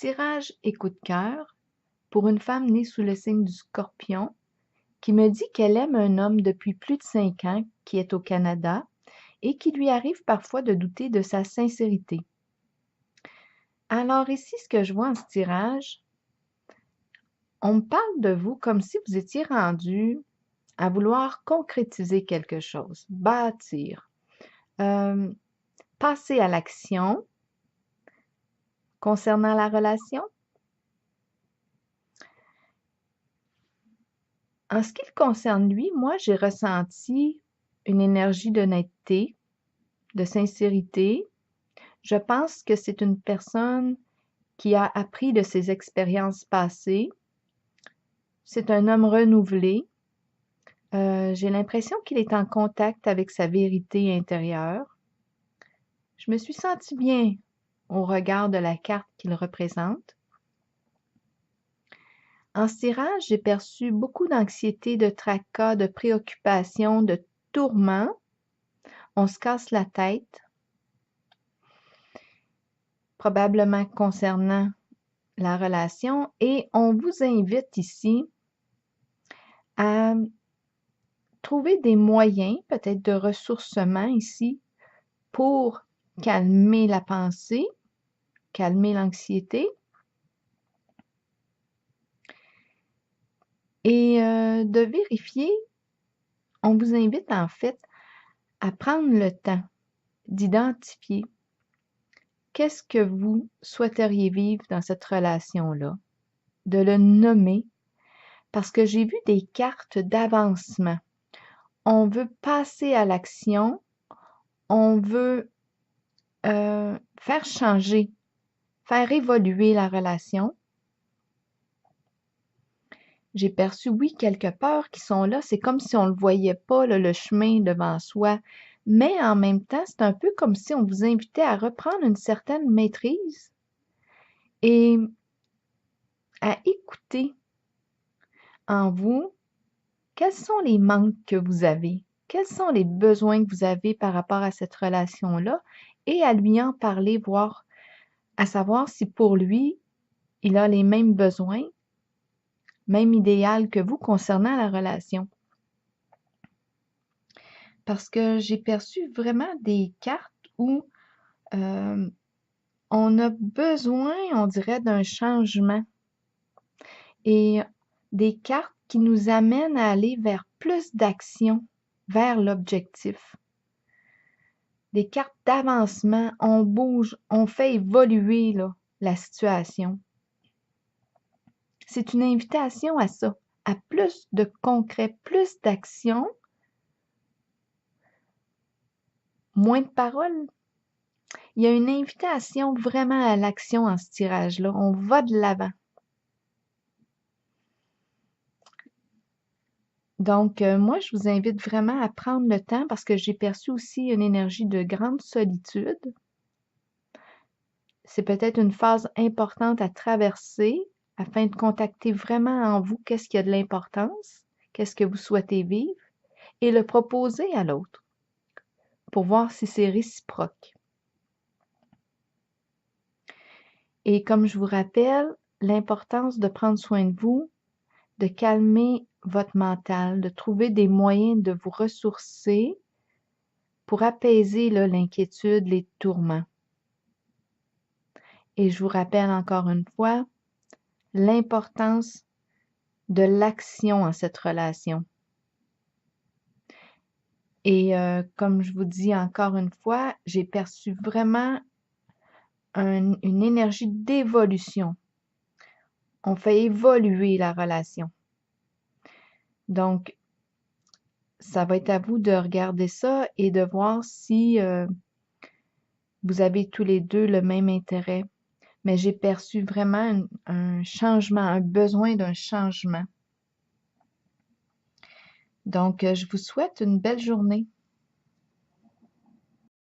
Tirage et coup de cœur pour une femme née sous le signe du Scorpion qui me dit qu'elle aime un homme depuis plus de 5 ans qui est au Canada et qui lui arrive parfois de douter de sa sincérité. Alors ici, ce que je vois en ce tirage, on me parle de vous comme si vous étiez rendu à vouloir concrétiser quelque chose, bâtir, euh, passer à l'action concernant la relation. En ce qui le concerne lui, moi, j'ai ressenti une énergie d'honnêteté, de sincérité. Je pense que c'est une personne qui a appris de ses expériences passées. C'est un homme renouvelé. J'ai l'impression qu'il est en contact avec sa vérité intérieure. Je me suis sentie bien au regard de la carte qu'il représente. En ce tirage, j'ai perçu beaucoup d'anxiété, de tracas, de préoccupations, de tourments. On se casse la tête, probablement concernant la relation, et on vous invite ici à trouver des moyens, peut-être de ressourcement ici, pour calmer la pensée, calmer l'anxiété et de vérifier, on vous invite en fait à prendre le temps d'identifier qu'est-ce que vous souhaiteriez vivre dans cette relation-là, de le nommer, parce que j'ai vu des cartes d'avancement. On veut passer à l'action, on veut faire changer, faire évoluer la relation. J'ai perçu, oui, quelques peurs qui sont là. C'est comme si on ne le voyait pas, là, le chemin devant soi. Mais en même temps, c'est un peu comme si on vous invitait à reprendre une certaine maîtrise et à écouter en vous quels sont les manques que vous avez, quels sont les besoins que vous avez par rapport à cette relation-là et à lui en parler, voir, à savoir si pour lui, il a les mêmes besoins, même idéal que vous concernant la relation. Parce que j'ai perçu vraiment des cartes où on a besoin, on dirait, d'un changement et des cartes qui nous amènent à aller vers plus d'action, vers l'objectif. Des cartes d'avancement, on bouge, on fait évoluer là, la situation. C'est une invitation à ça, à plus de concret, plus d'action, moins de paroles. Il y a une invitation vraiment à l'action en ce tirage-là. On va de l'avant. Donc, moi, je vous invite vraiment à prendre le temps parce que j'ai perçu aussi une énergie de grande solitude. C'est peut-être une phase importante à traverser afin de contacter vraiment en vous qu'est-ce qui a de l'importance, qu'est-ce que vous souhaitez vivre et le proposer à l'autre pour voir si c'est réciproque. Et comme je vous rappelle, l'importance de prendre soin de vous, de calmer votre mental, de trouver des moyens de vous ressourcer pour apaiser l'inquiétude, les tourments. Et je vous rappelle encore une fois l'importance de l'action en cette relation. Et comme je vous dis encore une fois, j'ai perçu vraiment une énergie d'évolution. On fait évoluer la relation. Donc, ça va être à vous de regarder ça et de voir si vous avez tous les deux le même intérêt. Mais j'ai perçu vraiment un changement, un besoin d'un changement. Donc, je vous souhaite une belle journée.